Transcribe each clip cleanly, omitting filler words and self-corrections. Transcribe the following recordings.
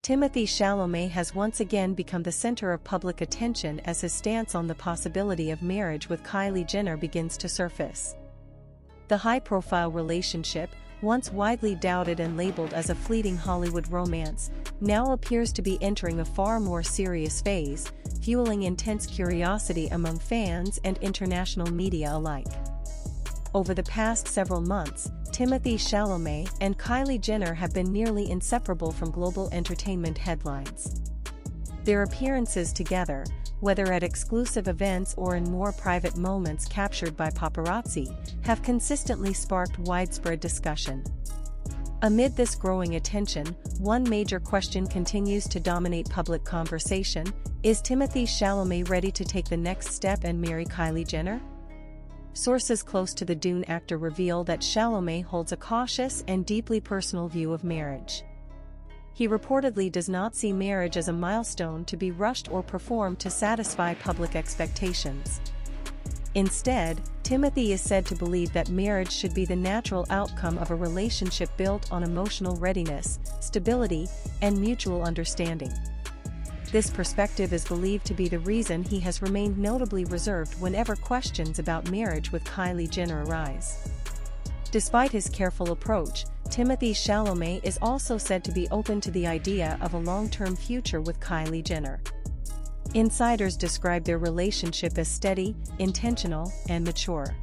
Timothée Chalamet has once again become the center of public attention as his stance on the possibility of marriage with Kylie Jenner begins to surface. The high-profile relationship, once widely doubted and labeled as a fleeting Hollywood romance, now appears to be entering a far more serious phase, fueling intense curiosity among fans and international media alike. Over the past several months, Timothée Chalamet and Kylie Jenner have been nearly inseparable from global entertainment headlines. Their appearances together, whether at exclusive events or in more private moments captured by paparazzi, have consistently sparked widespread discussion. Amid this growing attention, one major question continues to dominate public conversation: is Timothée Chalamet ready to take the next step and marry Kylie Jenner? Sources close to the Dune actor reveal that Chalamet holds a cautious and deeply personal view of marriage. He reportedly does not see marriage as a milestone to be rushed or performed to satisfy public expectations. Instead, Timothée is said to believe that marriage should be the natural outcome of a relationship built on emotional readiness, stability, and mutual understanding. This perspective is believed to be the reason he has remained notably reserved whenever questions about marriage with Kylie Jenner arise. Despite his careful approach, Timothée Chalamet is also said to be open to the idea of a long-term future with Kylie Jenner. Insiders describe their relationship as steady, intentional, and mature.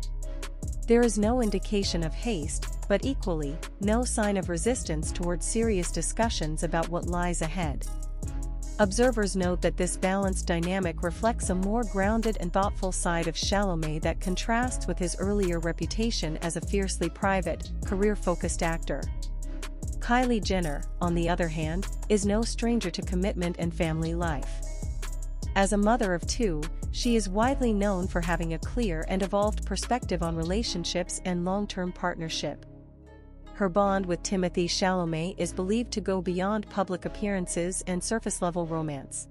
There is no indication of haste, but equally, no sign of resistance towards serious discussions about what lies ahead. Observers note that this balanced dynamic reflects a more grounded and thoughtful side of Chalamet that contrasts with his earlier reputation as a fiercely private, career-focused actor. Kylie Jenner, on the other hand, is no stranger to commitment and family life. As a mother of two, she is widely known for having a clear and evolved perspective on relationships and long-term partnership. Her bond with Timothée Chalamet is believed to go beyond public appearances and surface-level romance.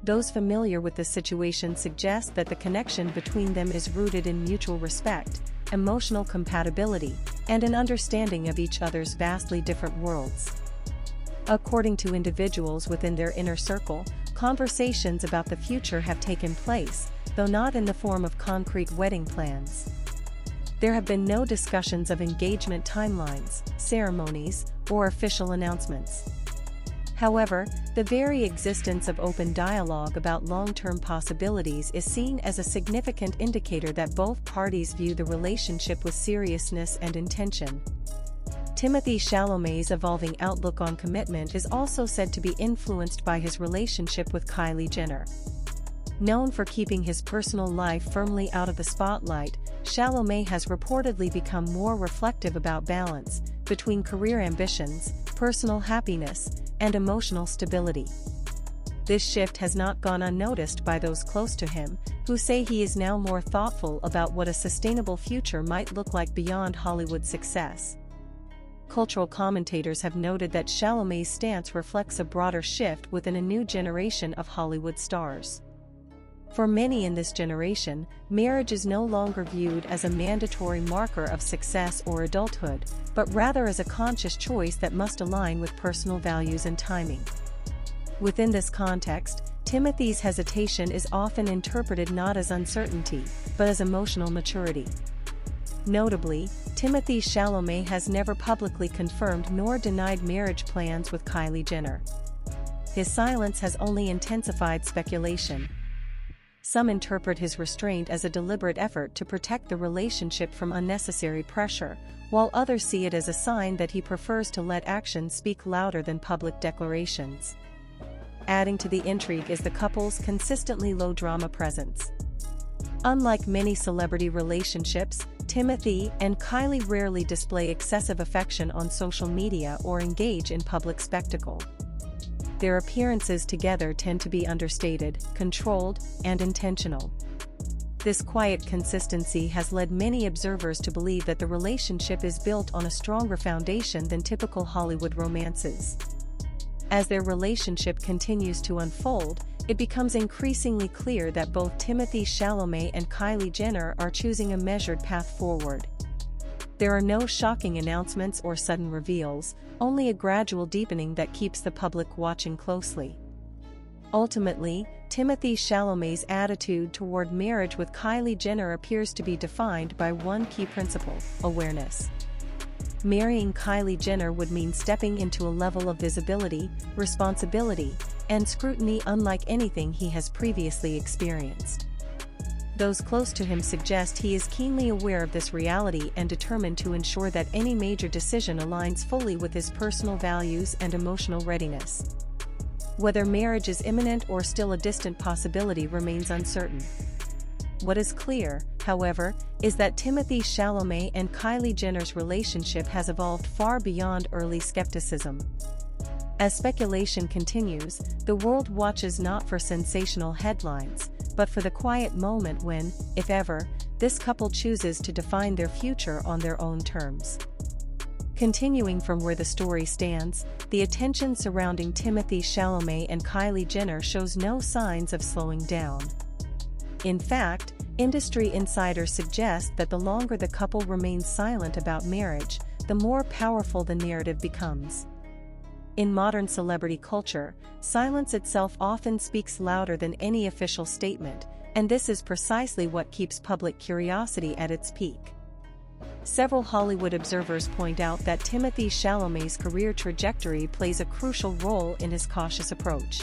Those familiar with the situation suggest that the connection between them is rooted in mutual respect, emotional compatibility, and an understanding of each other's vastly different worlds. According to individuals within their inner circle, conversations about the future have taken place, though not in the form of concrete wedding plans. There have been no discussions of engagement timelines, ceremonies, or official announcements. However, the very existence of open dialogue about long-term possibilities is seen as a significant indicator that both parties view the relationship with seriousness and intention. Timothée Chalamet's evolving outlook on commitment is also said to be influenced by his relationship with Kylie Jenner. Known for keeping his personal life firmly out of the spotlight, Chalamet has reportedly become more reflective about balance between career ambitions, personal happiness, and emotional stability. This shift has not gone unnoticed by those close to him, who say he is now more thoughtful about what a sustainable future might look like beyond Hollywood success. Cultural commentators have noted that Chalamet's stance reflects a broader shift within a new generation of Hollywood stars. For many in this generation, marriage is no longer viewed as a mandatory marker of success or adulthood, but rather as a conscious choice that must align with personal values and timing. Within this context, Timothée's hesitation is often interpreted not as uncertainty, but as emotional maturity. Notably, Timothée Chalamet has never publicly confirmed nor denied marriage plans with Kylie Jenner. His silence has only intensified speculation. Some interpret his restraint as a deliberate effort to protect the relationship from unnecessary pressure, while others see it as a sign that he prefers to let actions speak louder than public declarations. Adding to the intrigue is the couple's consistently low drama presence. Unlike many celebrity relationships, Timothée and Kylie rarely display excessive affection on social media or engage in public spectacle. Their appearances together tend to be understated, controlled, and intentional. This quiet consistency has led many observers to believe that the relationship is built on a stronger foundation than typical Hollywood romances. As their relationship continues to unfold, it becomes increasingly clear that both Timothée Chalamet and Kylie Jenner are choosing a measured path forward. There are no shocking announcements or sudden reveals, only a gradual deepening that keeps the public watching closely. Ultimately, Timothée Chalamet's attitude toward marriage with Kylie Jenner appears to be defined by one key principle: awareness. Marrying Kylie Jenner would mean stepping into a level of visibility, responsibility, and scrutiny unlike anything he has previously experienced. Those close to him suggest he is keenly aware of this reality and determined to ensure that any major decision aligns fully with his personal values and emotional readiness. Whether marriage is imminent or still a distant possibility remains uncertain. What is clear, however, is that Timothée Chalamet and Kylie Jenner's relationship has evolved far beyond early skepticism. As speculation continues, the world watches not for sensational headlines, but for the quiet moment when, if ever, this couple chooses to define their future on their own terms. Continuing from where the story stands, the attention surrounding Timothée Chalamet and Kylie Jenner shows no signs of slowing down. In fact, industry insiders suggest that the longer the couple remains silent about marriage, the more powerful the narrative becomes. In modern celebrity culture, silence itself often speaks louder than any official statement, and this is precisely what keeps public curiosity at its peak. Several Hollywood observers point out that Timothée Chalamet's career trajectory plays a crucial role in his cautious approach.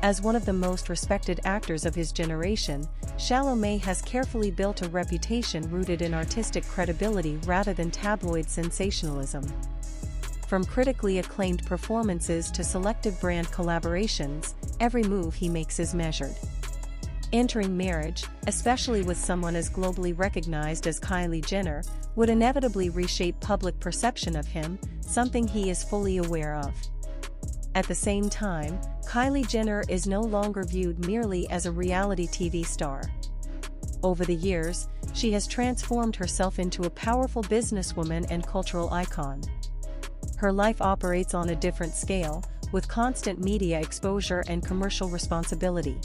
As one of the most respected actors of his generation, Chalamet has carefully built a reputation rooted in artistic credibility rather than tabloid sensationalism. From critically acclaimed performances to selective brand collaborations, every move he makes is measured. Entering marriage, especially with someone as globally recognized as Kylie Jenner, would inevitably reshape public perception of him, something he is fully aware of. At the same time, Kylie Jenner is no longer viewed merely as a reality TV star. Over the years, she has transformed herself into a powerful businesswoman and cultural icon. Her life operates on a different scale, with constant media exposure and commercial responsibility.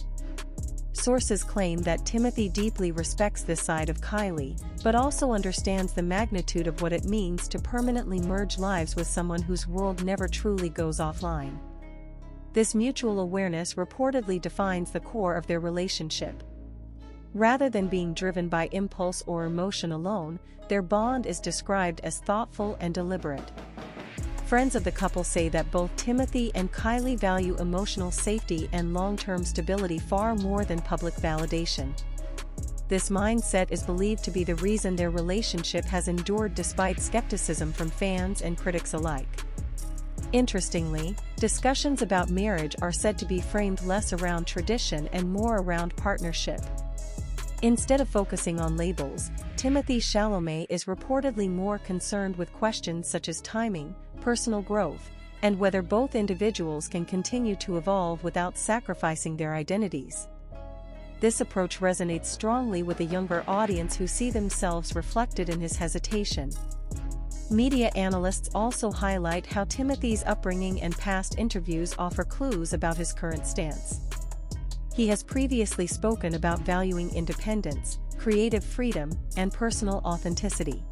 Sources claim that Timothee deeply respects this side of Kylie, but also understands the magnitude of what it means to permanently merge lives with someone whose world never truly goes offline. This mutual awareness reportedly defines the core of their relationship. Rather than being driven by impulse or emotion alone, their bond is described as thoughtful and deliberate. Friends of the couple say that both Timothee and Kylie value emotional safety and long-term stability far more than public validation. This mindset is believed to be the reason their relationship has endured despite skepticism from fans and critics alike. Interestingly, discussions about marriage are said to be framed less around tradition and more around partnership. Instead of focusing on labels, Timothée Chalamet is reportedly more concerned with questions such as timing, personal growth, and whether both individuals can continue to evolve without sacrificing their identities. This approach resonates strongly with a younger audience who see themselves reflected in his hesitation. Media analysts also highlight how Timothee's upbringing and past interviews offer clues about his current stance. He has previously spoken about valuing independence, creative freedom, and personal authenticity.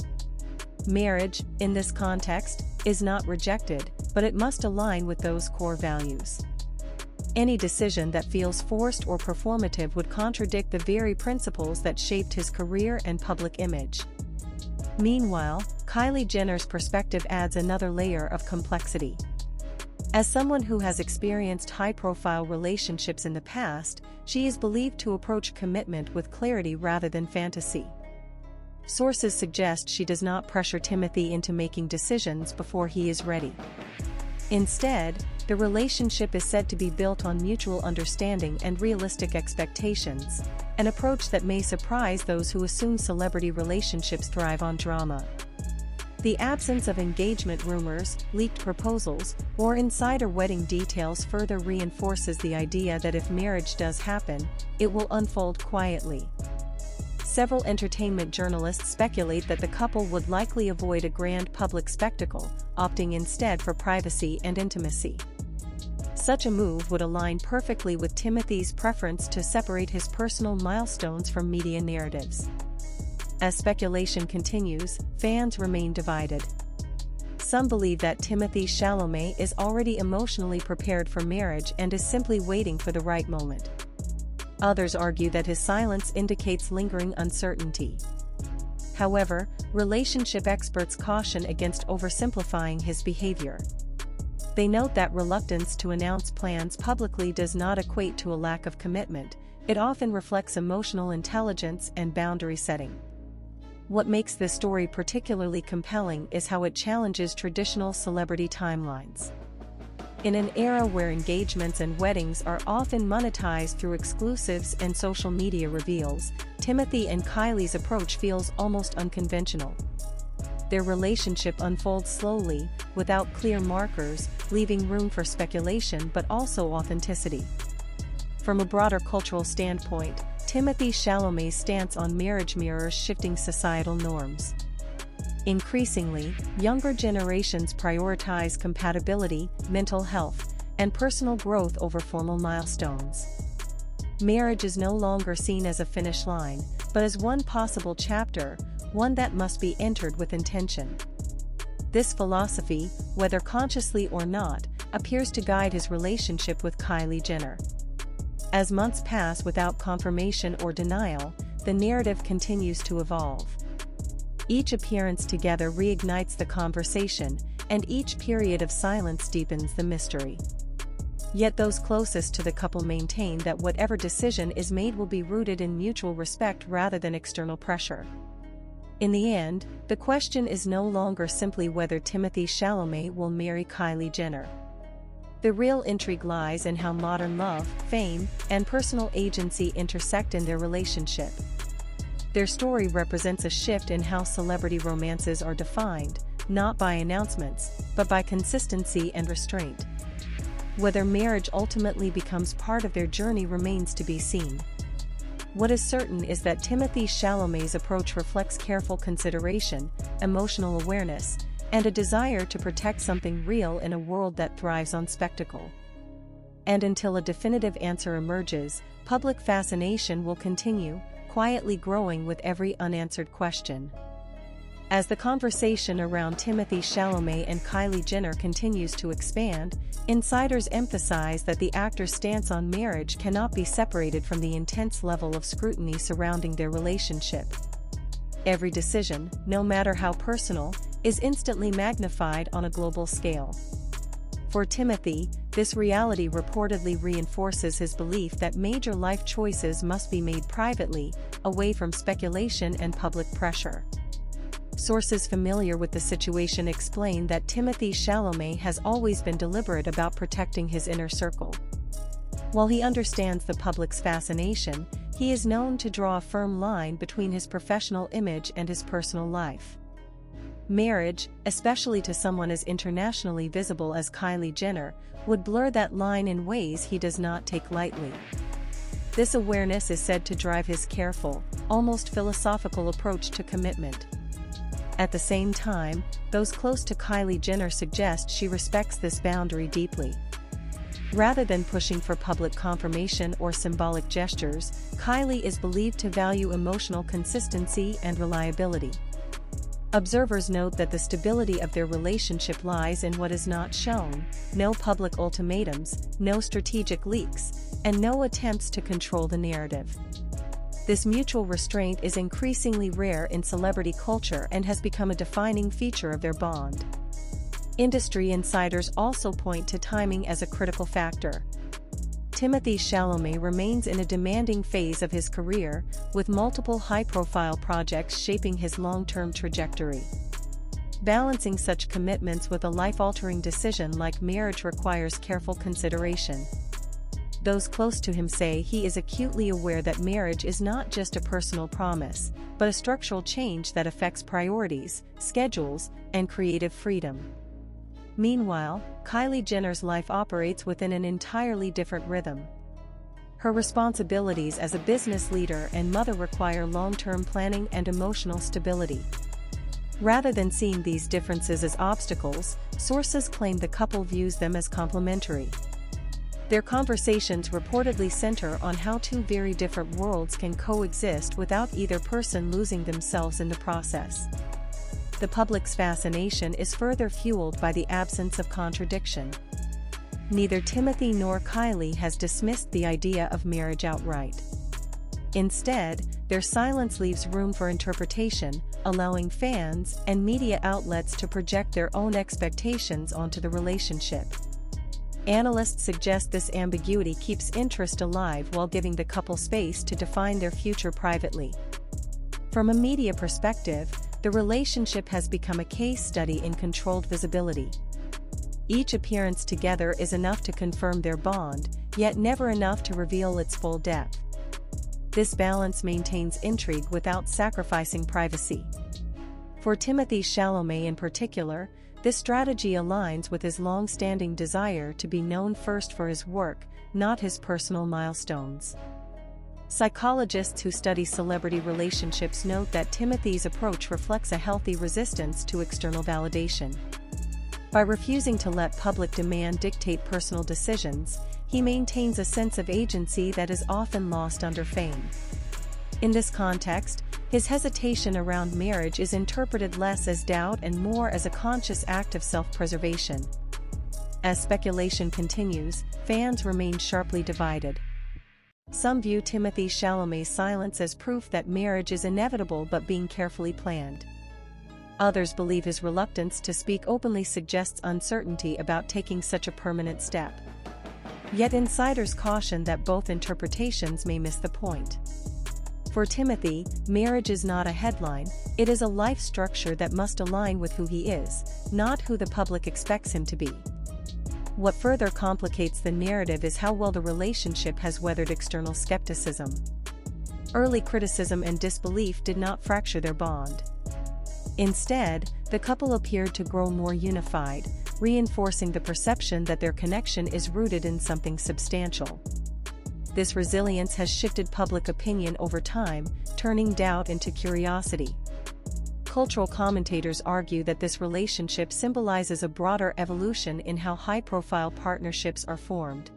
Marriage, in this context, is not rejected, but it must align with those core values. Any decision that feels forced or performative would contradict the very principles that shaped his career and public image. Meanwhile, Kylie Jenner's perspective adds another layer of complexity. As someone who has experienced high-profile relationships in the past, she is believed to approach commitment with clarity rather than fantasy. Sources suggest she does not pressure Timothee into making decisions before he is ready. Instead, the relationship is said to be built on mutual understanding and realistic expectations, an approach that may surprise those who assume celebrity relationships thrive on drama. The absence of engagement rumors, leaked proposals, or insider wedding details further reinforces the idea that if marriage does happen, it will unfold quietly. Several entertainment journalists speculate that the couple would likely avoid a grand public spectacle, opting instead for privacy and intimacy. Such a move would align perfectly with Timothee's preference to separate his personal milestones from media narratives. As speculation continues, fans remain divided. Some believe that Timothée Chalamet is already emotionally prepared for marriage and is simply waiting for the right moment. Others argue that his silence indicates lingering uncertainty. However, relationship experts caution against oversimplifying his behavior. They note that reluctance to announce plans publicly does not equate to a lack of commitment. It often reflects emotional intelligence and boundary setting. What makes this story particularly compelling is how it challenges traditional celebrity timelines. In an era where engagements and weddings are often monetized through exclusives and social media reveals, Timothee and Kylie's approach feels almost unconventional. Their relationship unfolds slowly, without clear markers, leaving room for speculation but also authenticity. From a broader cultural standpoint, Timothée Chalamet's stance on marriage mirrors shifting societal norms. Increasingly, younger generations prioritize compatibility, mental health, and personal growth over formal milestones. Marriage is no longer seen as a finish line, but as one possible chapter, one that must be entered with intention. This philosophy, whether consciously or not, appears to guide his relationship with Kylie Jenner. As months pass without confirmation or denial, the narrative continues to evolve. Each appearance together reignites the conversation, and each period of silence deepens the mystery. Yet those closest to the couple maintain that whatever decision is made will be rooted in mutual respect rather than external pressure. In the end, the question is no longer simply whether Timothée Chalamet will marry Kylie Jenner. The real intrigue lies in how modern love, fame, and personal agency intersect in their relationship. Their story represents a shift in how celebrity romances are defined, not by announcements, but by consistency and restraint. Whether marriage ultimately becomes part of their journey remains to be seen. What is certain is that Timothée Chalamet's approach reflects careful consideration, emotional awareness, and a desire to protect something real in a world that thrives on spectacle. And until a definitive answer emerges, public fascination will continue, quietly growing with every unanswered question. As the conversation around Timothée Chalamet and Kylie Jenner continues to expand, insiders emphasize that the actor's stance on marriage cannot be separated from the intense level of scrutiny surrounding their relationship. Every decision, no matter how personal, is instantly magnified on a global scale. For Timothee, this reality reportedly reinforces his belief that major life choices must be made privately, away from speculation and public pressure. Sources familiar with the situation explain that Timothée Chalamet has always been deliberate about protecting his inner circle. While he understands the public's fascination, he is known to draw a firm line between his professional image and his personal life. Marriage, especially to someone as internationally visible as Kylie Jenner, would blur that line in ways he does not take lightly. This awareness is said to drive his careful, almost philosophical approach to commitment. At the same time, those close to Kylie Jenner suggest she respects this boundary deeply. Rather than pushing for public confirmation or symbolic gestures, Kylie is believed to value emotional consistency and reliability. Observers note that the stability of their relationship lies in what is not shown: no public ultimatums, no strategic leaks, and no attempts to control the narrative. This mutual restraint is increasingly rare in celebrity culture and has become a defining feature of their bond. Industry insiders also point to timing as a critical factor. Timothée Chalamet remains in a demanding phase of his career, with multiple high-profile projects shaping his long-term trajectory. Balancing such commitments with a life-altering decision like marriage requires careful consideration. Those close to him say he is acutely aware that marriage is not just a personal promise, but a structural change that affects priorities, schedules, and creative freedom. Meanwhile, Kylie Jenner's life operates within an entirely different rhythm. Her responsibilities as a business leader and mother require long-term planning and emotional stability. Rather than seeing these differences as obstacles, sources claim the couple views them as complementary. Their conversations reportedly center on how two very different worlds can coexist without either person losing themselves in the process. The public's fascination is further fueled by the absence of contradiction. Neither Timothee nor Kylie has dismissed the idea of marriage outright. Instead, their silence leaves room for interpretation, allowing fans and media outlets to project their own expectations onto the relationship. Analysts suggest this ambiguity keeps interest alive while giving the couple space to define their future privately. From a media perspective, the relationship has become a case study in controlled visibility. Each appearance together is enough to confirm their bond, yet never enough to reveal its full depth. This balance maintains intrigue without sacrificing privacy. For Timothée Chalamet in particular, this strategy aligns with his long-standing desire to be known first for his work, not his personal milestones. Psychologists who study celebrity relationships note that Timothee's approach reflects a healthy resistance to external validation. By refusing to let public demand dictate personal decisions, he maintains a sense of agency that is often lost under fame. In this context, his hesitation around marriage is interpreted less as doubt and more as a conscious act of self-preservation. As speculation continues, fans remain sharply divided. Some view Timothée Chalamet's silence as proof that marriage is inevitable but being carefully planned. Others believe his reluctance to speak openly suggests uncertainty about taking such a permanent step. Yet insiders caution that both interpretations may miss the point. For Timothee, marriage is not a headline, it is a life structure that must align with who he is, not who the public expects him to be. What further complicates the narrative is how well the relationship has weathered external skepticism. Early criticism and disbelief did not fracture their bond. Instead, the couple appeared to grow more unified, reinforcing the perception that their connection is rooted in something substantial. This resilience has shifted public opinion over time, turning doubt into curiosity. Cultural commentators argue that this relationship symbolizes a broader evolution in how high-profile partnerships are formed.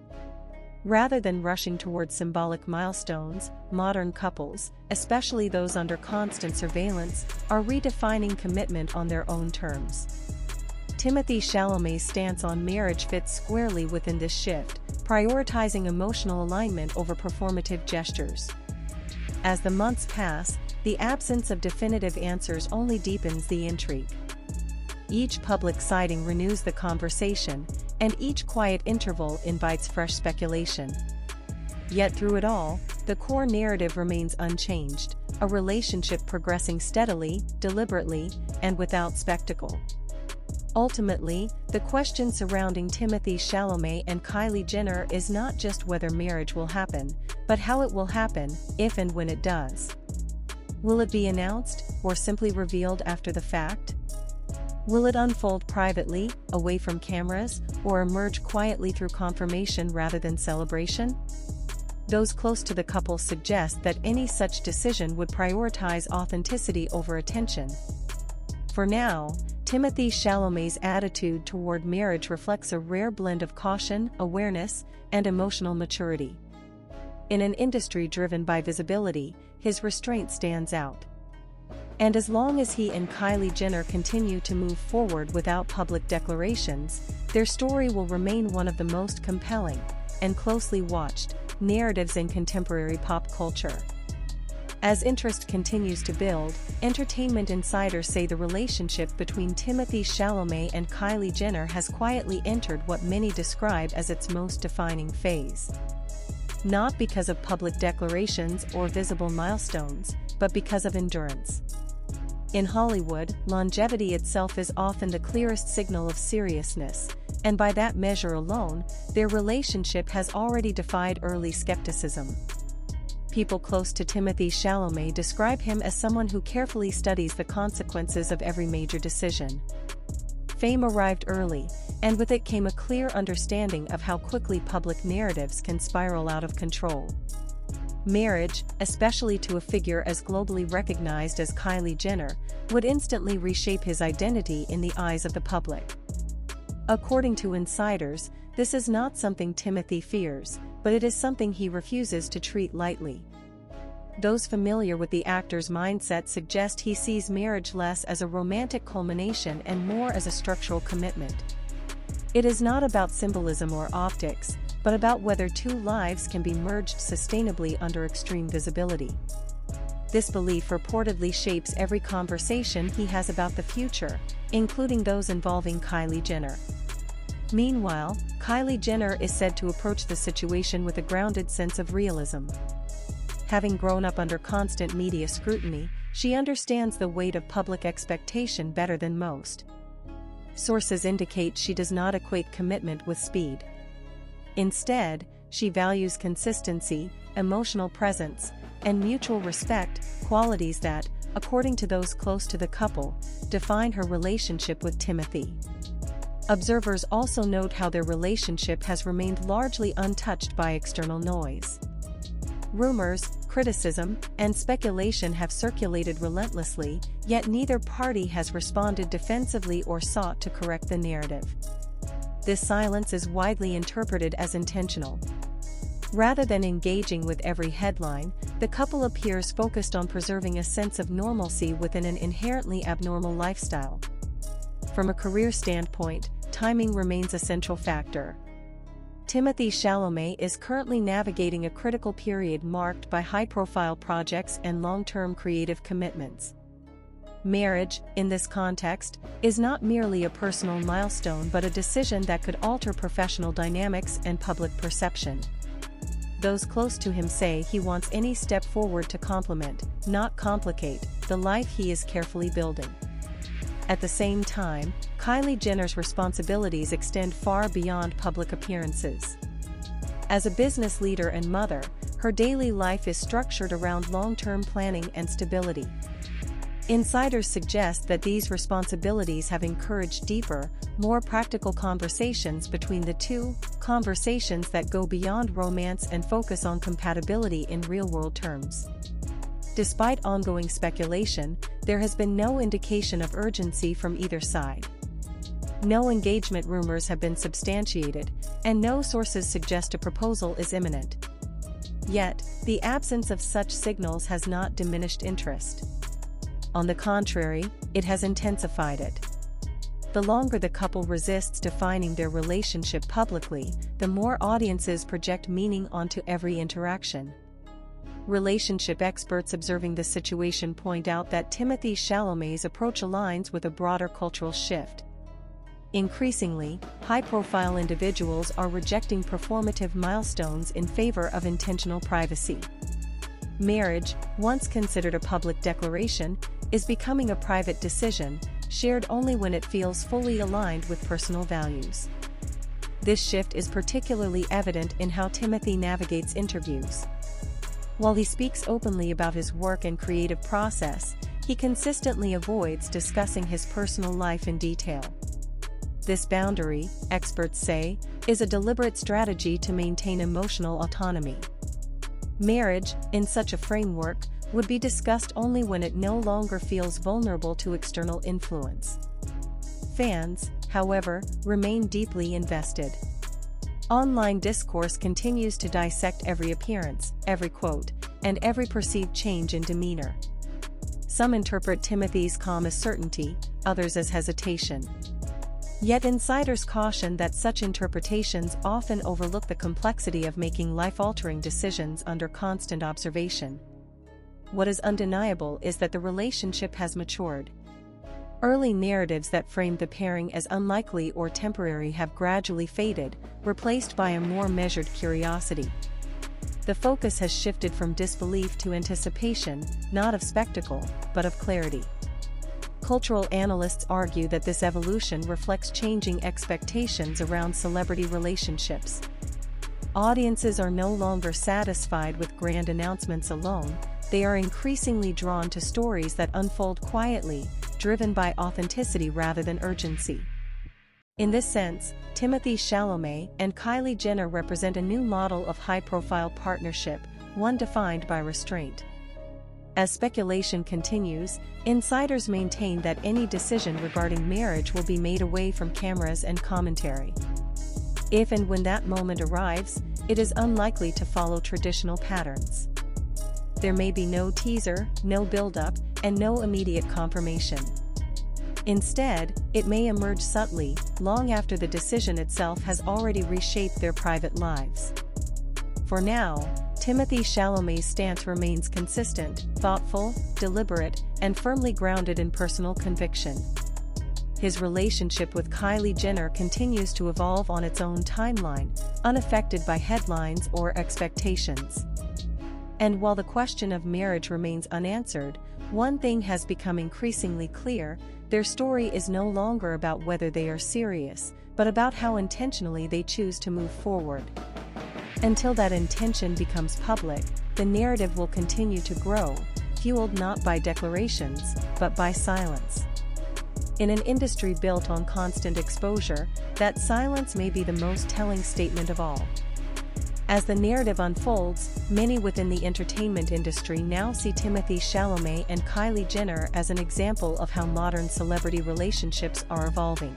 Rather than rushing towards symbolic milestones, modern couples, especially those under constant surveillance, are redefining commitment on their own terms. Timothée Chalamet's stance on marriage fits squarely within this shift, prioritizing emotional alignment over performative gestures. As the months pass, the absence of definitive answers only deepens the intrigue. Each public sighting renews the conversation, and each quiet interval invites fresh speculation. Yet through it all, the core narrative remains unchanged, a relationship progressing steadily, deliberately, and without spectacle. Ultimately, the question surrounding Timothée Chalamet and Kylie Jenner is not just whether marriage will happen, but how it will happen, if and when it does. Will it be announced, or simply revealed after the fact? Will it unfold privately, away from cameras, or emerge quietly through confirmation rather than celebration? Those close to the couple suggest that any such decision would prioritize authenticity over attention. For now, Timothée Chalamet's attitude toward marriage reflects a rare blend of caution, awareness, and emotional maturity. In an industry driven by visibility, his restraint stands out. And as long as he and Kylie Jenner continue to move forward without public declarations, their story will remain one of the most compelling and closely watched narratives in contemporary pop culture. As interest continues to build, entertainment insiders say the relationship between Timothée Chalamet and Kylie Jenner has quietly entered what many describe as its most defining phase. Not because of public declarations or visible milestones, but because of endurance. In Hollywood, longevity itself is often the clearest signal of seriousness, and by that measure alone, their relationship has already defied early skepticism. People close to Timothée Chalamet describe him as someone who carefully studies the consequences of every major decision. Fame arrived early, and with it came a clear understanding of how quickly public narratives can spiral out of control. Marriage, especially to a figure as globally recognized as Kylie Jenner, would instantly reshape his identity in the eyes of the public. According to insiders, This is not something Timothee fears, but it is something he refuses to treat lightly. Those familiar with the actor's mindset suggest he sees marriage less as a romantic culmination and more as a structural commitment. It is not about symbolism or optics, but about whether two lives can be merged sustainably under extreme visibility. This belief reportedly shapes every conversation he has about the future, including those involving Kylie Jenner. Meanwhile, Kylie Jenner is said to approach the situation with a grounded sense of realism. Having grown up under constant media scrutiny, she understands the weight of public expectation better than most. Sources indicate she does not equate commitment with speed. Instead, she values consistency, emotional presence, and mutual respect, qualities that, according to those close to the couple, define her relationship with Timothee. Observers also note how their relationship has remained largely untouched by external noise. Rumors, criticism, and speculation have circulated relentlessly, yet neither party has responded defensively or sought to correct the narrative. This silence is widely interpreted as intentional. Rather than engaging with every headline, the couple appears focused on preserving a sense of normalcy within an inherently abnormal lifestyle. From a career standpoint, timing remains a central factor. Timothée Chalamet is currently navigating a critical period marked by high-profile projects and long-term creative commitments. Marriage, in this context, is not merely a personal milestone but a decision that could alter professional dynamics and public perception. Those close to him say he wants any step forward to complement, not complicate, the life he is carefully building. At the same time, Kylie Jenner's responsibilities extend far beyond public appearances. As a business leader and mother, her daily life is structured around long-term planning and stability. Insiders suggest that these responsibilities have encouraged deeper, more practical conversations between the two, conversations that go beyond romance and focus on compatibility in real-world terms. Despite ongoing speculation, there has been no indication of urgency from either side. No engagement rumors have been substantiated, and no sources suggest a proposal is imminent. Yet, the absence of such signals has not diminished interest. On the contrary, it has intensified it. The longer the couple resists defining their relationship publicly, the more audiences project meaning onto every interaction. Relationship experts observing the situation point out that Timothée Chalamet's approach aligns with a broader cultural shift. Increasingly, high-profile individuals are rejecting performative milestones in favor of intentional privacy. Marriage, once considered a public declaration, is becoming a private decision, shared only when it feels fully aligned with personal values. This shift is particularly evident in how Timothee navigates interviews. While he speaks openly about his work and creative process, he consistently avoids discussing his personal life in detail. This boundary, experts say, is a deliberate strategy to maintain emotional autonomy. Marriage, in such a framework, would be discussed only when it no longer feels vulnerable to external influence. Fans, however, remain deeply invested. Online discourse continues to dissect every appearance, every quote, and every perceived change in demeanor. Some interpret Timothee's calm as certainty, others as hesitation. Yet insiders caution that such interpretations often overlook the complexity of making life-altering decisions under constant observation. What is undeniable is that the relationship has matured. Early narratives that framed the pairing as unlikely or temporary have gradually faded, replaced by a more measured curiosity. The focus has shifted from disbelief to anticipation, not of spectacle, but of clarity. Cultural analysts argue that this evolution reflects changing expectations around celebrity relationships. Audiences are no longer satisfied with grand announcements alone, they are increasingly drawn to stories that unfold quietly, driven by authenticity rather than urgency. In this sense, Timothée Chalamet and Kylie Jenner represent a new model of high-profile partnership, one defined by restraint. As speculation continues, insiders maintain that any decision regarding marriage will be made away from cameras and commentary. If and when that moment arrives, it is unlikely to follow traditional patterns. There may be no teaser, no build-up, and no immediate confirmation. Instead, it may emerge subtly, long after the decision itself has already reshaped their private lives. For now, Timothée Chalamet's stance remains consistent, thoughtful, deliberate, and firmly grounded in personal conviction. His relationship with Kylie Jenner continues to evolve on its own timeline, unaffected by headlines or expectations. And while the question of marriage remains unanswered, one thing has become increasingly clear: their story is no longer about whether they are serious, but about how intentionally they choose to move forward. Until that intention becomes public, the narrative will continue to grow, fueled not by declarations, but by silence. In an industry built on constant exposure, that silence may be the most telling statement of all. As the narrative unfolds, many within the entertainment industry now see Timothée Chalamet and Kylie Jenner as an example of how modern celebrity relationships are evolving.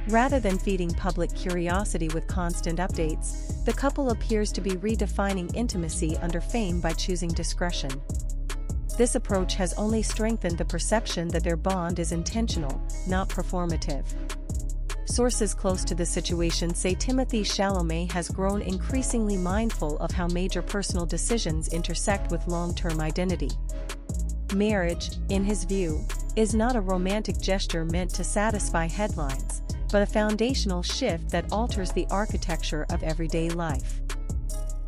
Rather than feeding public curiosity with constant updates, the couple appears to be redefining intimacy under fame by choosing discretion. This approach has only strengthened the perception that their bond is intentional, not performative. Sources close to the situation say Timothée Chalamet has grown increasingly mindful of how major personal decisions intersect with long-term identity. Marriage, in his view, is not a romantic gesture meant to satisfy headlines, but a foundational shift that alters the architecture of everyday life.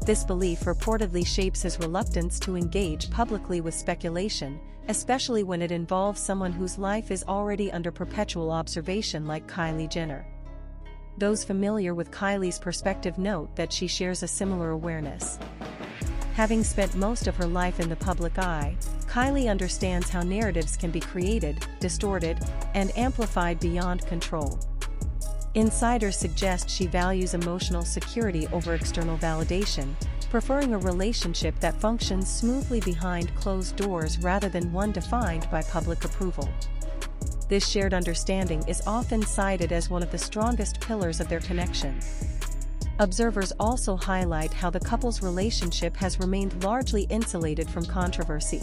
This belief reportedly shapes his reluctance to engage publicly with speculation, especially when it involves someone whose life is already under perpetual observation like Kylie Jenner. Those familiar with Kylie's perspective note that she shares a similar awareness. Having spent most of her life in the public eye, Kylie understands how narratives can be created, distorted, and amplified beyond control. Insiders suggest she values emotional security over external validation, preferring a relationship that functions smoothly behind closed doors rather than one defined by public approval. This shared understanding is often cited as one of the strongest pillars of their connection. Observers also highlight how the couple's relationship has remained largely insulated from controversy.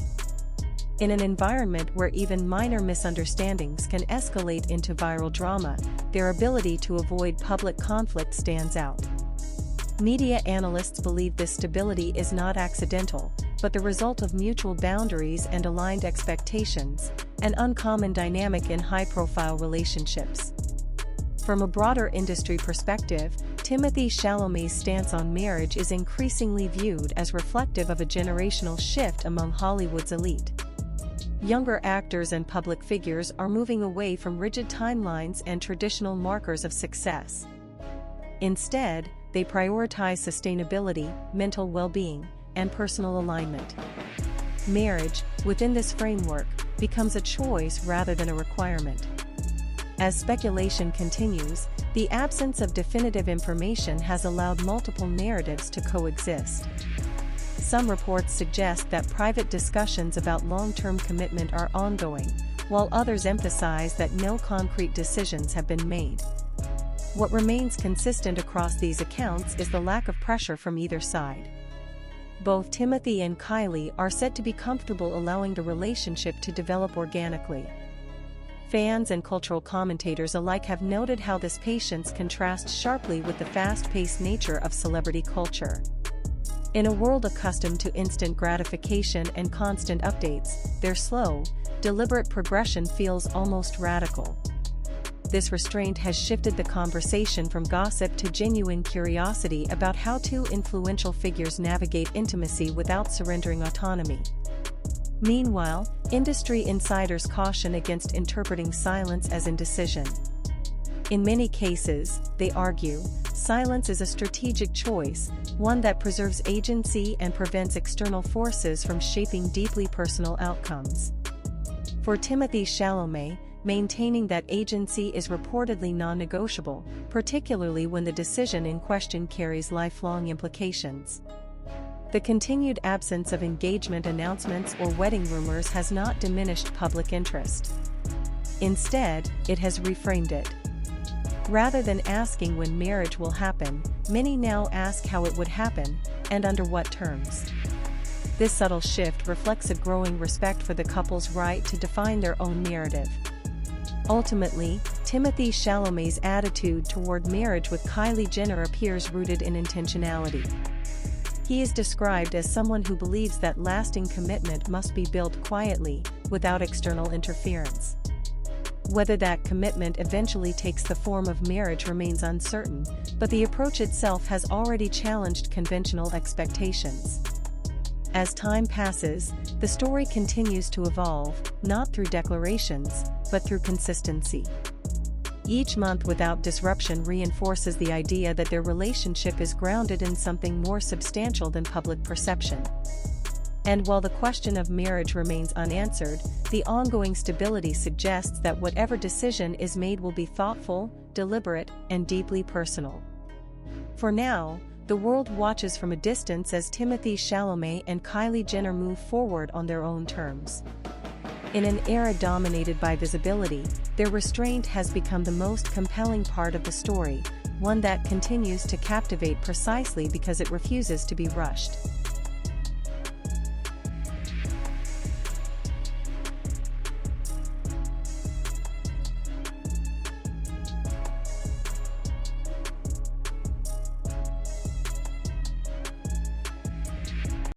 In an environment where even minor misunderstandings can escalate into viral drama, their ability to avoid public conflict stands out. Media analysts believe this stability is not accidental, but the result of mutual boundaries and aligned expectations, an uncommon dynamic in high-profile relationships. From a broader industry perspective, Timothée Chalamet's stance on marriage is increasingly viewed as reflective of a generational shift among Hollywood's elite. Younger actors and public figures are moving away from rigid timelines and traditional markers of success. Instead, they prioritize sustainability, mental well-being, and personal alignment. Marriage, within this framework, becomes a choice rather than a requirement. As speculation continues, the absence of definitive information has allowed multiple narratives to coexist. Some reports suggest that private discussions about long-term commitment are ongoing, while others emphasize that no concrete decisions have been made. What remains consistent across these accounts is the lack of pressure from either side. Both Timothée and Kylie are said to be comfortable allowing the relationship to develop organically. Fans and cultural commentators alike have noted how this patience contrasts sharply with the fast-paced nature of celebrity culture. In a world accustomed to instant gratification and constant updates, their slow, deliberate progression feels almost radical. This restraint has shifted the conversation from gossip to genuine curiosity about how two influential figures navigate intimacy without surrendering autonomy. Meanwhile, industry insiders caution against interpreting silence as indecision. In many cases, they argue, silence is a strategic choice, one that preserves agency and prevents external forces from shaping deeply personal outcomes. For Timothée Chalamet, maintaining that agency is reportedly non-negotiable, particularly when the decision in question carries lifelong implications. The continued absence of engagement announcements or wedding rumors has not diminished public interest. Instead, it has reframed it. Rather than asking when marriage will happen, many now ask how it would happen, and under what terms. This subtle shift reflects a growing respect for the couple's right to define their own narrative. Ultimately, Timothée Chalamet's attitude toward marriage with Kylie Jenner appears rooted in intentionality. He is described as someone who believes that lasting commitment must be built quietly, without external interference. Whether that commitment eventually takes the form of marriage remains uncertain, but the approach itself has already challenged conventional expectations. As time passes, the story continues to evolve, not through declarations, but through consistency. Each month without disruption reinforces the idea that their relationship is grounded in something more substantial than public perception. And while the question of marriage remains unanswered, the ongoing stability suggests that whatever decision is made will be thoughtful, deliberate, and deeply personal. For now, the world watches from a distance as Timothée Chalamet and Kylie Jenner move forward on their own terms. In an era dominated by visibility, their restraint has become the most compelling part of the story, one that continues to captivate precisely because it refuses to be rushed.